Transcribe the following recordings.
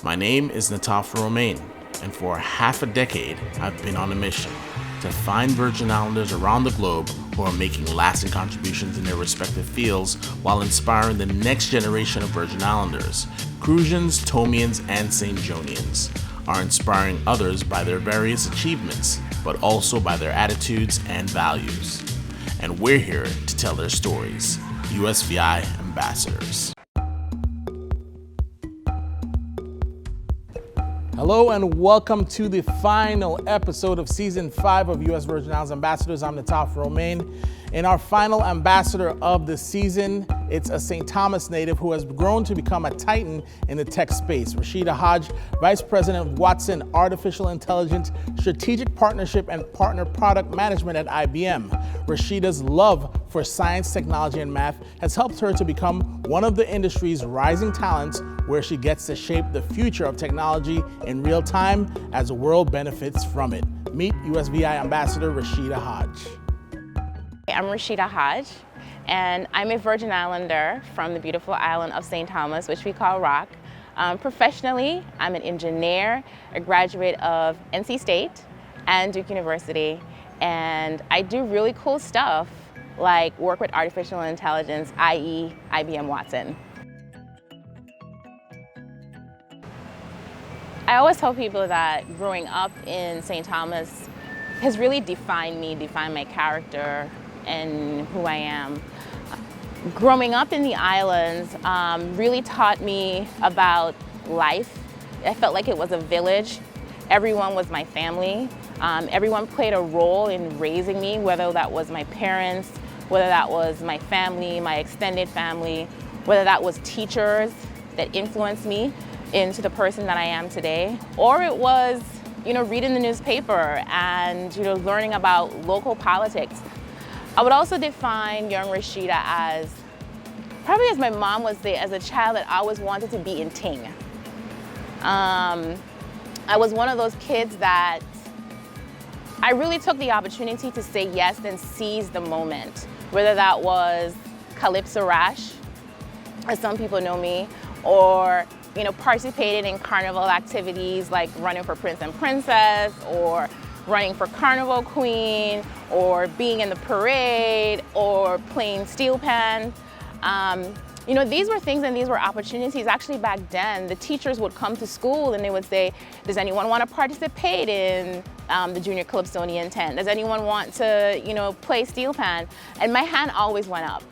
My name is Natafa Romain, and for half a decade, I've been on a mission to find Virgin Islanders around the globe who are making lasting contributions in their respective fields while inspiring the next generation of Virgin Islanders. Cruisians, Tomians, and St. Jonians are inspiring others by their various achievements, but also by their attitudes and values. And we're here to tell their stories. USVI Ambassadors. Hello and welcome to the final episode of Season 5 of US Virgin Islands Ambassadors. I'm Natafa Romain. In our final ambassador of the season, it's a St. Thomas native who has grown to become a titan in the tech space. Rashida Hodge, Vice President of Watson Artificial Intelligence, Strategic Partnership and Partner Product Management at IBM. Rashida's love for science, technology, and math has helped her to become one of the industry's rising talents, where she gets to shape the future of technology in real time as the world benefits from it. Meet USVI Ambassador Rashida Hodge. I'm Rashida Hodge, and I'm a Virgin Islander from the beautiful island of St. Thomas, which we call Rock. Professionally, I'm an engineer, a graduate of NC State and Duke University, and I do really cool stuff like work with artificial intelligence, i.e. IBM Watson. I always tell people that growing up in St. Thomas has really defined me, defined my character and who I am. Growing up in the islands really taught me about life. I felt like it was a village. Everyone was my family. Everyone played a role in raising me, whether that was my parents, whether that was my family, my extended family, whether that was teachers that influenced me into the person that I am today, or it was, reading the newspaper and, learning about local politics. I would also define young Rashida as, probably as my mom would say, as a child that always wanted to be in ting. I was one of those kids that I really took the opportunity to say yes and seize the moment, whether that was Calypso Rash, as some people know me, or participated in carnival activities like running for Prince and Princess, or running for Carnival Queen, or being in the parade, or playing steel pan. These were things and these were opportunities. Actually, back then, the teachers would come to school and they would say, does anyone want to participate in the Junior Calypsonian tent? Does anyone want to, play steel pan? And my hand always went up.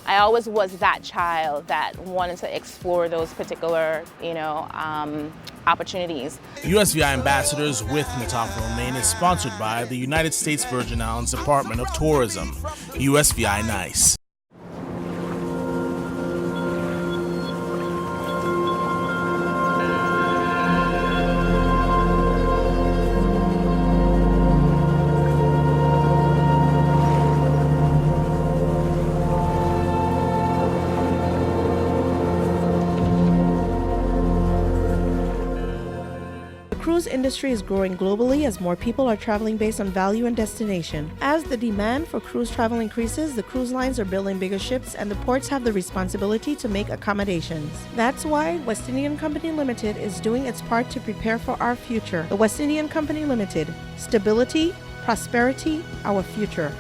I always was that child that wanted to explore those particular, opportunities. USVI Ambassadors with Natafa Romain is sponsored by the United States Virgin Islands Department of Tourism, USVI NICE. The cruise industry is growing globally as more people are traveling based on value and destination. As the demand for cruise travel increases, the cruise lines are building bigger ships and the ports have the responsibility to make accommodations. That's why West Indian Company Limited is doing its part to prepare for our future. The West Indian Company Limited. Stability, prosperity, our future.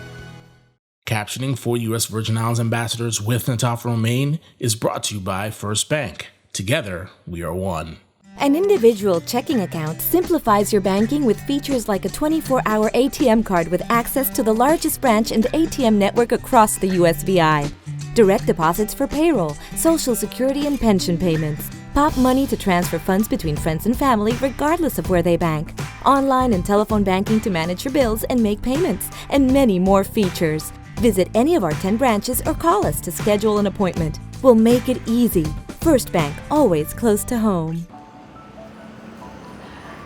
Captioning for U.S. Virgin Islands Ambassadors with Natafa Romain is brought to you by First Bank. Together, we are one. An individual checking account simplifies your banking with features like a 24-hour ATM card with access to the largest branch and ATM network across the USVI. Direct deposits for payroll, Social Security, and pension payments. Pop money to transfer funds between friends and family regardless of where they bank. Online and telephone banking to manage your bills and make payments, and many more features. Visit any of our 10 branches or call us to schedule an appointment. We'll make it easy. First Bank, always close to home.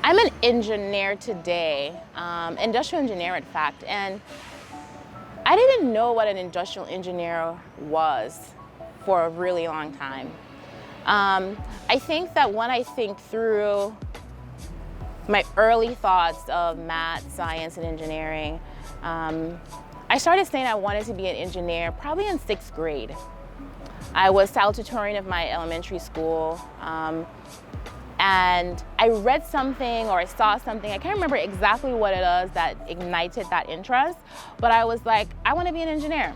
I'm an engineer today, industrial engineer in fact, and I didn't know what an industrial engineer was for a really long time. I think that when I think through my early thoughts of math, science, and engineering, I started saying I wanted to be an engineer probably in 6th grade. I was salutatorian of my elementary school. And I read something or I saw something, I can't remember exactly what it was that ignited that interest, but I was like, I want to be an engineer.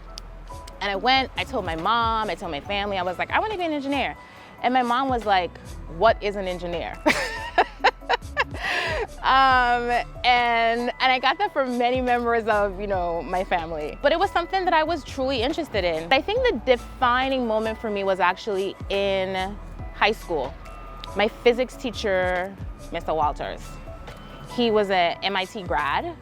And I went, I told my mom, I told my family, I was like, I want to be an engineer. And my mom was like, what is an engineer? And I got that from many members of, my family. But it was something that I was truly interested in. I think the defining moment for me was actually in high school. My physics teacher, Mr. Walters, he was an MIT grad,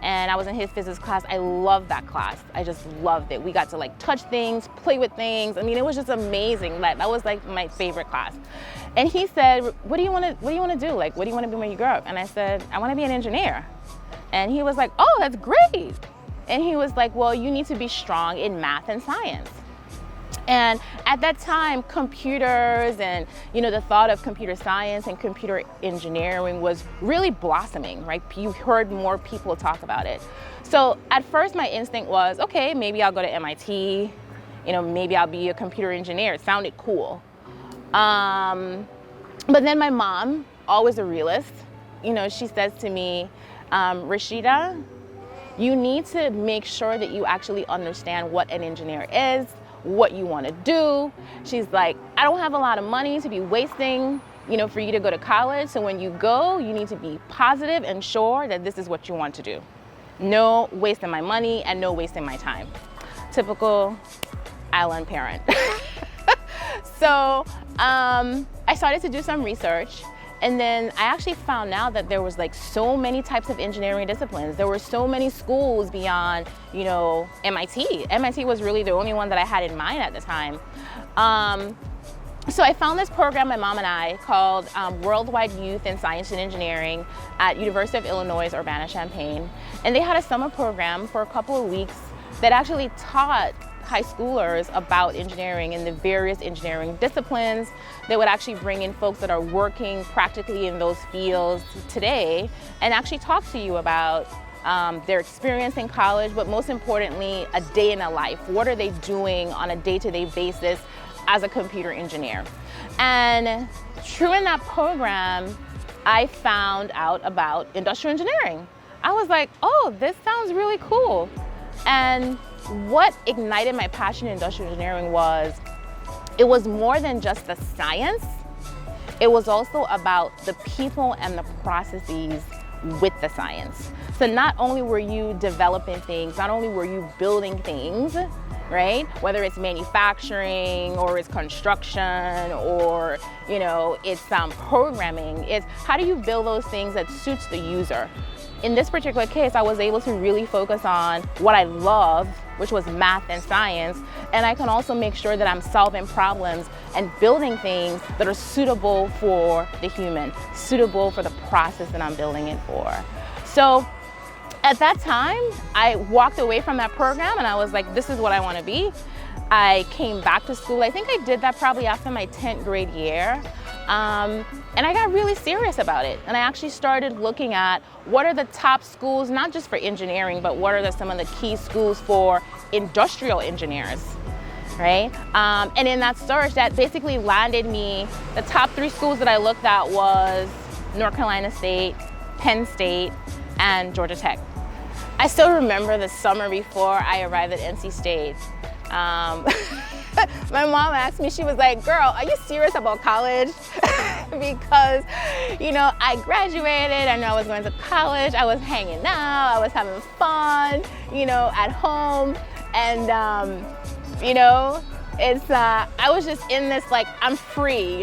and I was in his physics class. I loved that class. I just loved it. We got to touch things, play with things. I mean, it was just amazing. That was my favorite class. And he said, what do you want to do? What do you want to be when you grow up? And I said, I want to be an engineer. And he was like, oh, that's great. And he was like, well, you need to be strong in math and science. And at that time, computers and the thought of computer science and computer engineering was really blossoming, right? You heard more people talk about it. So at first my instinct was, okay, maybe I'll go to MIT, maybe I'll be a computer engineer. It sounded cool. But then my mom, always a realist, she says to me, Rashida, you need to make sure that you actually understand what an engineer is, what you want to do. She's like, I don't have a lot of money to be wasting, for you to go to college. So when you go, you need to be positive and sure that this is what you want to do. No wasting my money and no wasting my time. Typical island parent. So I started to do some research. And then I actually found out that there was so many types of engineering disciplines. There were so many schools beyond, MIT. MIT was really the only one that I had in mind at the time. So I found this program, my mom and I, called Worldwide Youth in Science and Engineering at University of Illinois, Urbana-Champaign. And they had a summer program for a couple of weeks that actually taught high schoolers about engineering and the various engineering disciplines. They would actually bring in folks that are working practically in those fields today and actually talk to you about their experience in college, but most importantly, a day in a life. What are they doing on a day-to-day basis as a computer engineer? And through in that program, I found out about industrial engineering. I was like, oh, this sounds really cool. And what ignited my passion in industrial engineering was, it was more than just the science. It was also about the people and the processes with the science. So not only were you developing things, not only were you building things, right? Whether it's manufacturing or it's construction or, it's programming. It's how do you build those things that suits the user? In this particular case, I was able to really focus on what I love, which was math and science, and I can also make sure that I'm solving problems and building things that are suitable for the human, suitable for the process that I'm building it for. So at that time, I walked away from that program and I was like, this is what I want to be. I came back to school. I think I did that probably after my 10th grade year. And I got really serious about it. And I actually started looking at what are the top schools, not just for engineering, but what are some of the key schools for industrial engineers, right? And in that search, that basically landed me, the top 3 schools that I looked at was North Carolina State, Penn State, and Georgia Tech. I still remember the summer before I arrived at NC State. My mom asked me, she was like, girl, are you serious about college? Because, I graduated, I knew I was going to college, I was hanging out, I was having fun, at home. And, I was just in this, I'm free,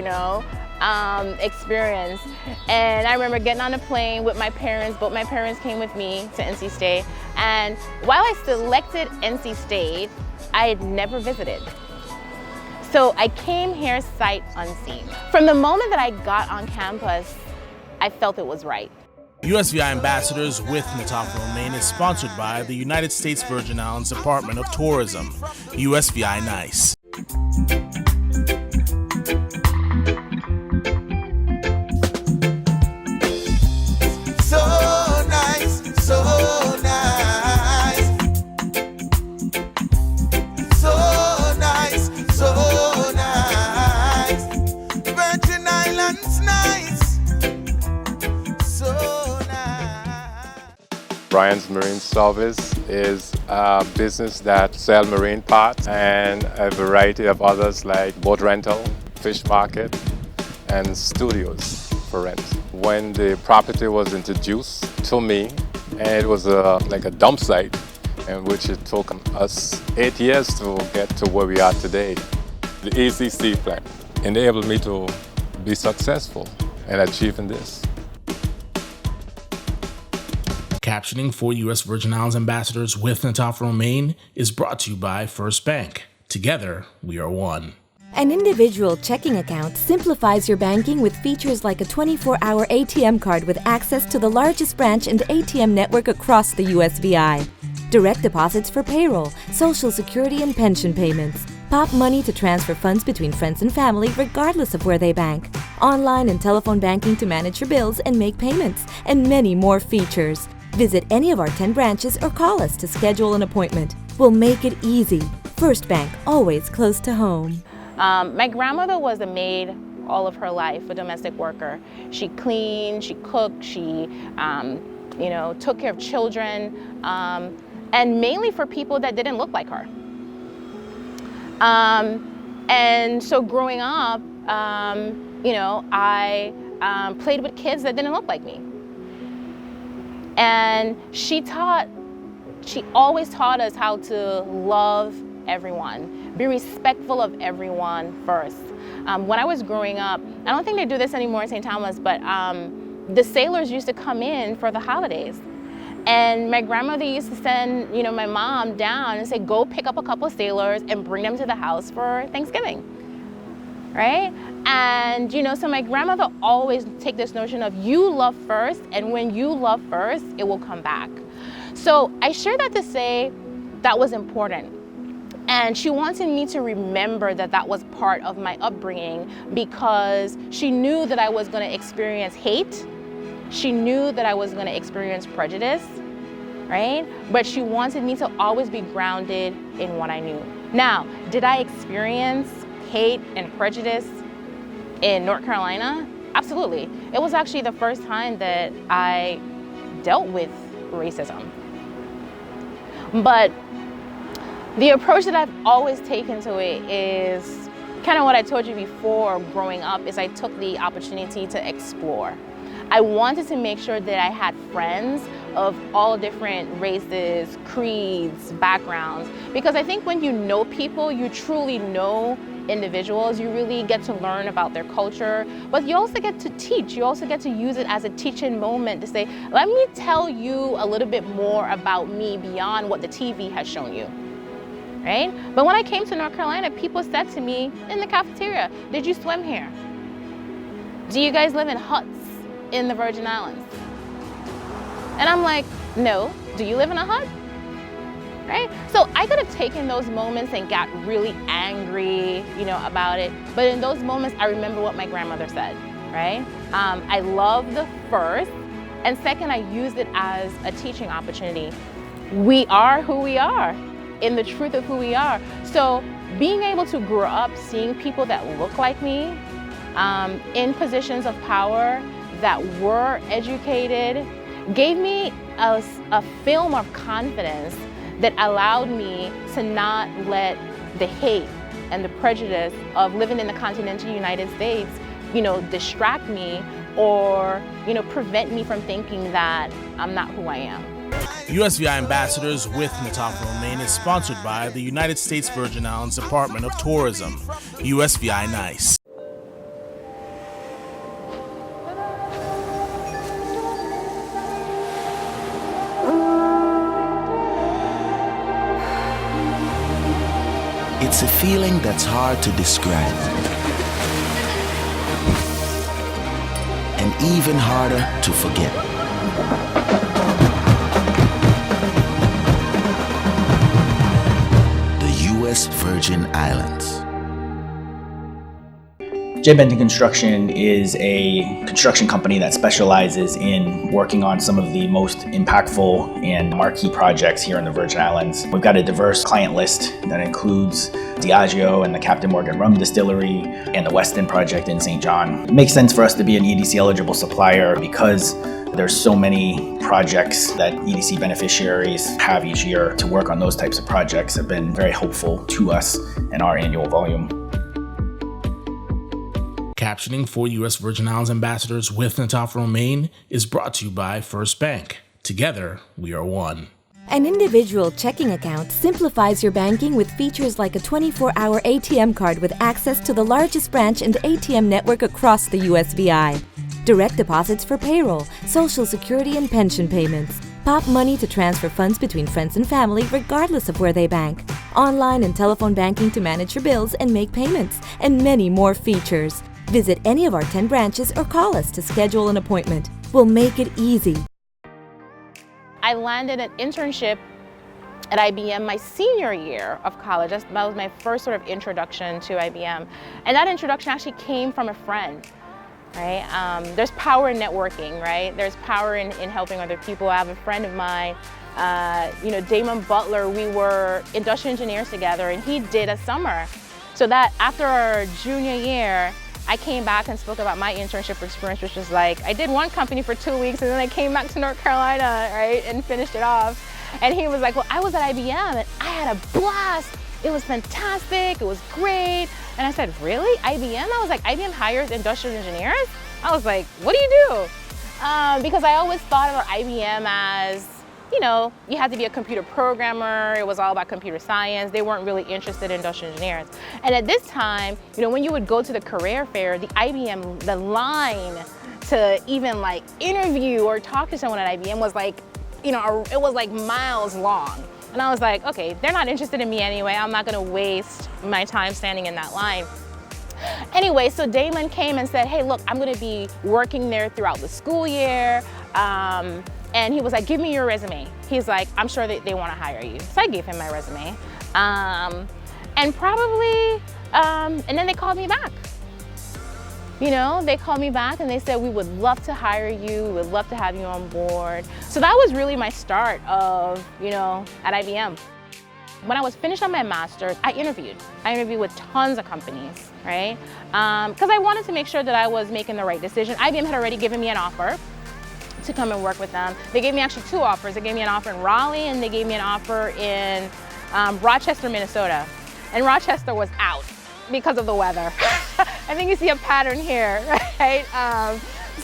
experience. And I remember getting on a plane with my parents. Both my parents came with me to NC State. And while I selected NC State, I had never visited. So I came here sight unseen. From the moment that I got on campus, I felt it was right. USVI Ambassadors with Natafa Romaine is sponsored by the United States Virgin Islands Department of Tourism, USVI Nice. Virgin Islands nice. Brian's Marine Service is a business that sells marine parts and a variety of others like boat rental, fish market, and studios for rent. When the property was introduced to me, and it was like a dump site, in which it took us 8 years to get to where we are today. The ACC plan enabled me to be successful in achieving this. Captioning for U.S. Virgin Islands Ambassadors with Natafa Romaine is brought to you by First Bank. Together, we are one. An individual checking account simplifies your banking with features like a 24-hour ATM card with access to the largest branch and ATM network across the USVI. Direct deposits for payroll, Social Security, and pension payments. Pop money to transfer funds between friends and family regardless of where they bank. Online and telephone banking to manage your bills and make payments, and many more features. Visit any of our 10 branches or call us to schedule an appointment. We'll make it easy. First Bank, always close to home. My grandmother was a maid all of her life, a domestic worker. She cleaned, she cooked, she took care of children, and mainly for people that didn't look like her. And so growing up, I played with kids that didn't look like me. And she always taught us how to love everyone, be respectful of everyone first. When I was growing up, I don't think they do this anymore in St. Thomas, but the sailors used to come in for the holidays. And my grandmother used to send, my mom down and say, go pick up a couple of sailors and bring them to the house for Thanksgiving, right? And, so my grandmother always take this notion of you love first, and when you love first, it will come back. So I share that to say that was important. And she wanted me to remember that that was part of my upbringing because she knew that I was going to experience hate. She knew that I was going to experience prejudice, right? But she wanted me to always be grounded in what I knew. Now, did I experience hate and prejudice in North Carolina? Absolutely. It was actually the first time that I dealt with racism. But the approach that I've always taken to it is kind of what I told you before growing up, is I took the opportunity to explore. I wanted to make sure that I had friends of all different races, creeds, backgrounds, because I think when you know people, you truly know individuals, you really get to learn about their culture, but you also get to teach. You also get to use it as a teaching moment to say, let me tell you a little bit more about me beyond what the TV has shown you, right? But when I came to North Carolina, people said to me in the cafeteria, did you swim here? Do you guys live in huts in the Virgin Islands? And I'm like, no. Do you live in a hut? Right? So I could have taken those moments and got really angry, about it. But in those moments, I remember what my grandmother said, right? I love the first, and second, I used it as a teaching opportunity. We are who we are, in the truth of who we are. So being able to grow up seeing people that look like me, in positions of power, that were educated, gave me a film of confidence that allowed me to not let the hate and the prejudice of living in the continental United States, distract me or, prevent me from thinking that I'm not who I am. USVI Ambassadors with Natafa Romaine is sponsored by the United States Virgin Islands Department of Tourism, USVI NICE. It's a feeling that's hard to describe, and even harder to forget. The U.S. Virgin Islands. J. Benton Construction is a construction company that specializes in working on some of the most impactful and marquee projects here in the Virgin Islands. We've got a diverse client list that includes Diageo and the Captain Morgan Rum Distillery and the Weston project in St. John. It makes sense for us to be an EDC eligible supplier because there's so many projects that EDC beneficiaries have each year to work on. Those types of projects have been very helpful to us in our annual volume. Captioning for U.S. Virgin Islands ambassadors with Nataf Romaine is brought to you by First Bank. Together, we are one. An individual checking account simplifies your banking with features like a 24-hour ATM card with access to the largest branch and ATM network across the USVI. Direct deposits for payroll, Social Security, and pension payments. Pop money to transfer funds between friends and family regardless of where they bank. Online and telephone banking to manage your bills and make payments, and many more features. Visit any of our 10 branches or call us to schedule an appointment. We'll make it easy. I landed an internship at IBM my senior year of college. That was my first sort of introduction to IBM. And that introduction actually came from a friend, right? There's power in networking, right? There's power in helping other people. I have a friend of mine, Damon Butler, we were industrial engineers together, and he did a summer. So that after our junior year, I came back and spoke about my internship experience, which was like, I did one company for 2 weeks and then I came back to North Carolina, right, and finished it off. And he was like, well, I was at IBM and I had a blast. It was fantastic, it was great. And I said, really, IBM? I was like, IBM hires industrial engineers? I was like, what do you do? Because I always thought about IBM as, you had to be a computer programmer. It was all about computer science. They weren't really interested in industrial engineers. And at this time, when you would go to the career fair, the line to even like interview or talk to someone at IBM was like, it was like miles long. And I was like, okay, they're not interested in me anyway. I'm not gonna waste my time standing in that line. Anyway, so Damon came and said, hey, look, I'm gonna be working there throughout the school year. And he was like, give me your resume. He's like, I'm sure that they want to hire you. So I gave him my resume. And then they called me back. They called me back and they said, we would love to hire you. We would love to have you on board. So that was really my start of, at IBM. When I was finished on my master's, I interviewed. I interviewed with tons of companies, right? Because I wanted to make sure that I was making the right decision. IBM had already given me an offer to come and work with them. They gave me actually 2 offers. They gave me an offer in Raleigh and they gave me an offer in Rochester, Minnesota. And Rochester was out because of the weather. I think you see a pattern here, right?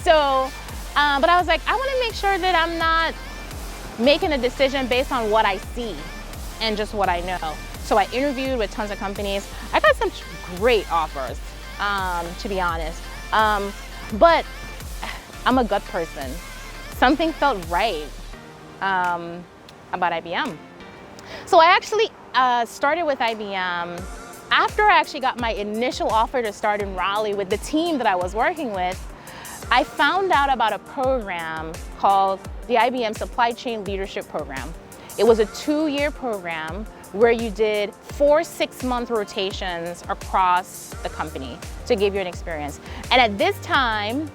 But I was like, I want to make sure that I'm not making a decision based on what I see and just what I know. So I interviewed with tons of companies. I got some great offers, to be honest. But I'm a gut person. Something felt right about IBM. So I actually started with IBM after I actually got my initial offer to start in Raleigh with the team that I was working with. I found out about a program called the IBM Supply Chain Leadership Program. It was a 2-year program where you did 4 6-month rotations across the company to give you an experience. And at this time,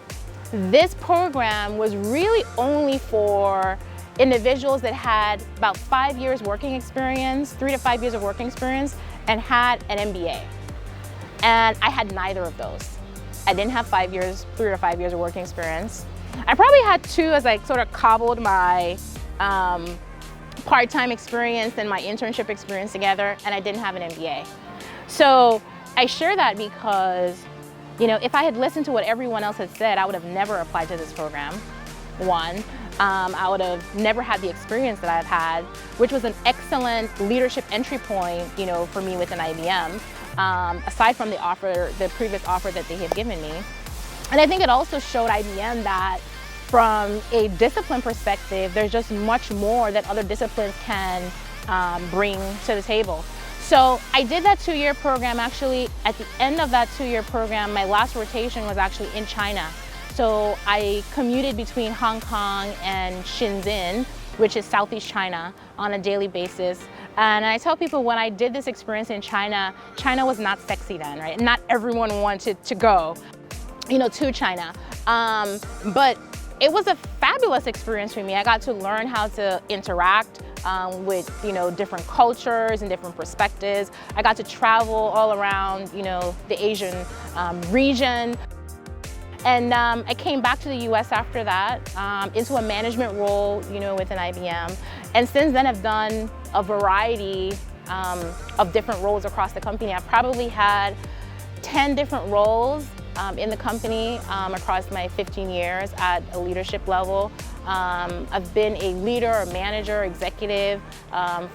this program was really only for individuals that had about 5 years working experience, 3 to 5 years of working experience, and had an MBA. And I had neither of those. I didn't have 3 to 5 years of working experience. I probably had 2 as I sort of cobbled my part-time experience and my internship experience together, and I didn't have an MBA. So I share that because if I had listened to what everyone else had said, I would have never applied to this program. One, I would have never had the experience that I've had, which was an excellent leadership entry point, for me within IBM, aside from the previous offer that they had given me. And I think it also showed IBM that from a discipline perspective, there's just much more that other disciplines can bring to the table. So I did that 2-year program. Actually, at the end of that 2-year program, my last rotation was actually in China. So I commuted between Hong Kong and Shenzhen, which is Southeast China, on a daily basis. And I tell people when I did this experience in China, China was not sexy then, right? Not everyone wanted to go, to China. But it was a fabulous experience for me. I got to learn how to interact with different cultures and different perspectives. I got to travel all around the Asian region. And I came back to the US after that into a management role within IBM. And since then I've done a variety of different roles across the company. I've probably had 10 different roles in the company across my 15 years at a leadership level. I've been a leader, a manager, executive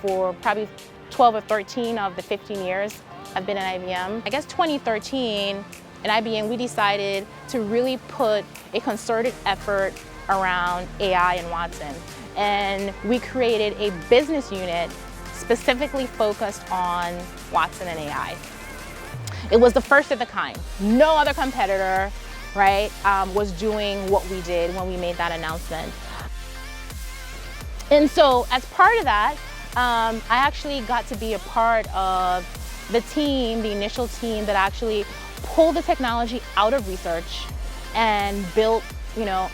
for probably 12 or 13 of the 15 years I've been at IBM. I guess 2013 at IBM we decided to really put a concerted effort around AI and Watson. And we created a business unit specifically focused on Watson and AI. It was the first of the kind. No other competitor, right, was doing what we did when we made that announcement. And so as part of that, I actually got to be a part of the team, the initial team that actually pulled the technology out of research and built,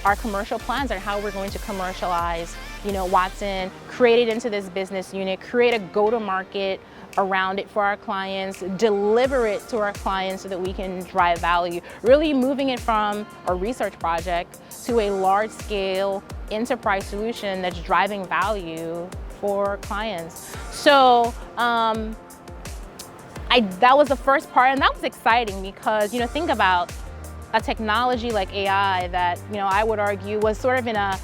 our commercial plans on how we're going to commercialize, Watson, create it into this business unit, create a go-to-market around it for our clients, deliver it to our clients so that we can drive value, really moving it from a research project to a large-scale enterprise solution that's driving value for clients. So that was the first part, and that was exciting because, think about a technology like AI that, I would argue was sort of in a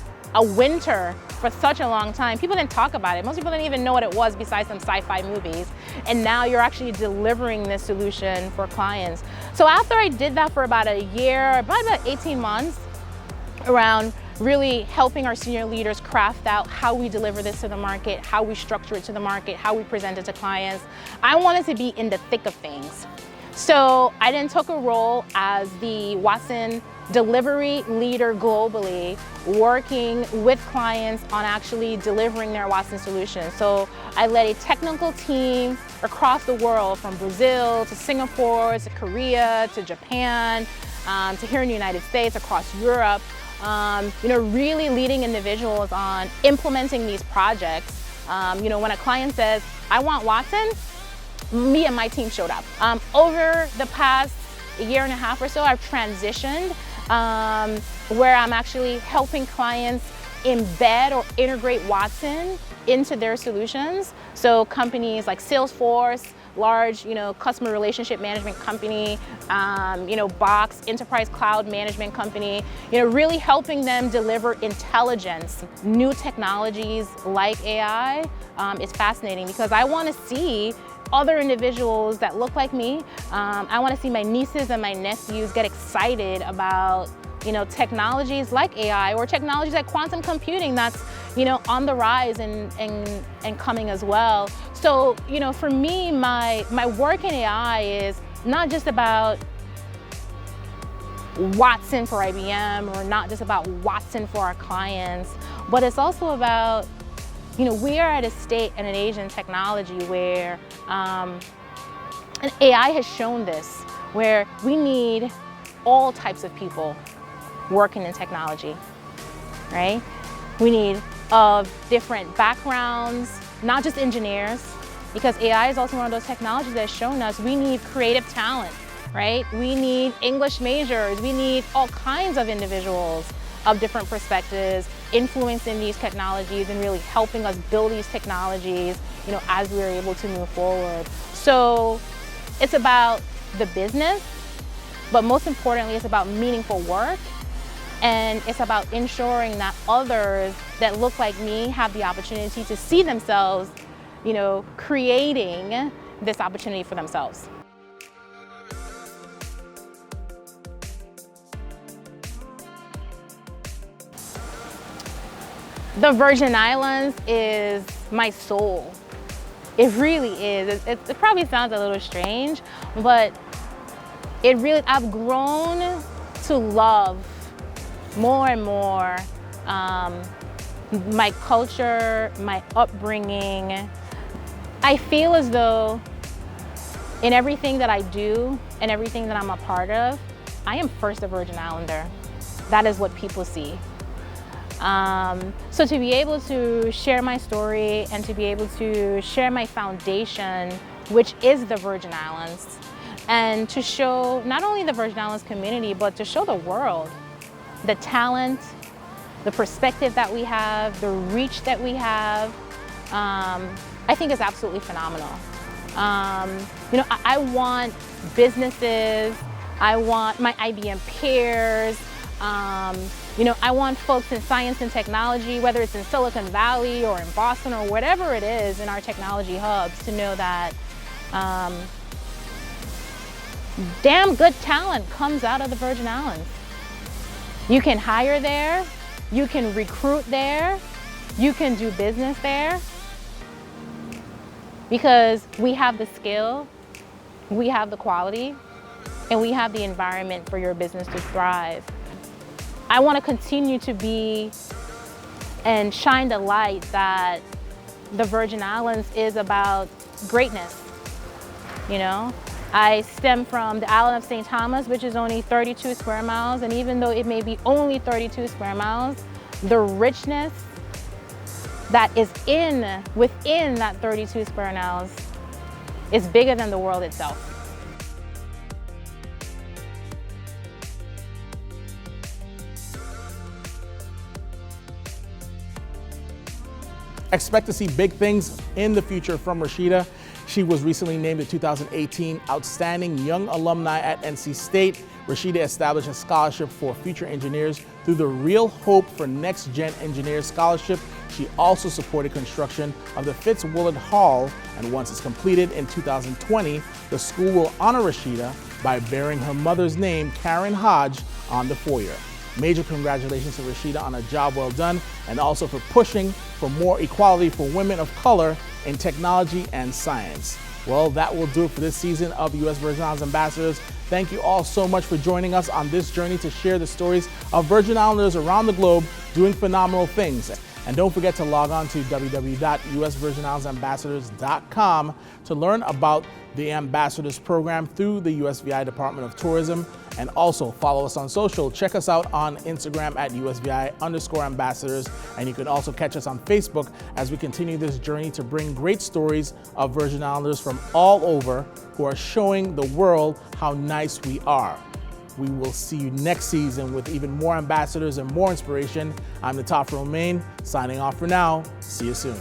winter for such a long time. People didn't talk about it. Most people didn't even know what it was besides some sci-fi movies. And now you're actually delivering this solution for clients. So after I did that for about a year, about 18 months, around really helping our senior leaders craft out how we deliver this to the market, how we structure it to the market, how we present it to clients, I wanted to be in the thick of things. So I then took a role as the Watson delivery leader globally, working with clients on actually delivering their Watson solutions. So I led a technical team across the world, from Brazil to Singapore to Korea to Japan to here in the United States, across Europe, really leading individuals on implementing these projects. When a client says, I want Watson, me and my team showed up. Over the past year and a half or so, I've transitioned where I'm actually helping clients embed or integrate Watson into their solutions. So companies like Salesforce, large, customer relationship management company, Box, enterprise cloud management company, really helping them deliver intelligence. New technologies like AI is fascinating because I want to see other individuals that look like me. I want to see my nieces and my nephews get excited about technologies like AI or technologies like quantum computing that's on the rise and coming as well. So for me, my work in AI is not just about Watson for IBM or not just about Watson for our clients, but it's also about we are at a state and an age in technology where, and AI has shown this, where we need all types of people working in technology, right? We need of different backgrounds, not just engineers, because AI is also one of those technologies that has shown us we need creative talent, right? We need English majors, we need all kinds of individuals of different perspectives, influencing these technologies and really helping us build these technologies, as we're able to move forward. So it's about the business, but most importantly, it's about meaningful work. And it's about ensuring that others that look like me have the opportunity to see themselves, creating this opportunity for themselves. The Virgin Islands is my soul. It really is. It probably sounds a little strange, but I've grown to love more and more my culture, my upbringing. I feel as though in everything that I do and everything that I'm a part of, I am first a Virgin Islander. That is what people see. So to be able to share my story and to be able to share my foundation, which is the Virgin Islands, and to show not only the Virgin Islands community, but to show the world the talent, the perspective that we have, the reach that we have, I think is absolutely phenomenal. You know, I want businesses, I want my IBM peers, you know, I want folks in science and technology, whether it's in Silicon Valley or in Boston or whatever it is in our technology hubs, to know that damn good talent comes out of the Virgin Islands. You can hire there, you can recruit there, you can do business there, because we have the skill, we have the quality, and we have the environment for your business to thrive. I want to continue to be and shine the light that the Virgin Islands is about greatness. You know, I stem from the island of St. Thomas, which is only 32 square miles, and even though it may be only 32 square miles, the richness that is within that 32 square miles is bigger than the world itself. Expect to see big things in the future from Rashida. She was recently named the 2018 Outstanding Young Alumni at NC State. Rashida established a scholarship for future engineers through the Real Hope for Next Gen Engineers Scholarship. She also supported construction of the Fitzwilliam Hall, and once it's completed in 2020, the school will honor Rashida by bearing her mother's name, Karen Hodge, on the foyer. Major congratulations to Rashida on a job well done, and also for pushing for more equality for women of color in technology and science. Well, that will do it for this season of U.S. Virgin Islands Ambassadors. Thank you all so much for joining us on this journey to share the stories of Virgin Islanders around the globe doing phenomenal things. And don't forget to log on to www.usvirginislandsambassadors.com to learn about the Ambassadors Program through the USVI Department of Tourism. And also follow us on social. Check us out on Instagram at USVI_ambassadors. And you can also catch us on Facebook as we continue this journey to bring great stories of Virgin Islanders from all over who are showing the world how nice we are. We will see you next season with even more ambassadors and more inspiration. I'm Natafa Romain, signing off for now. See you soon.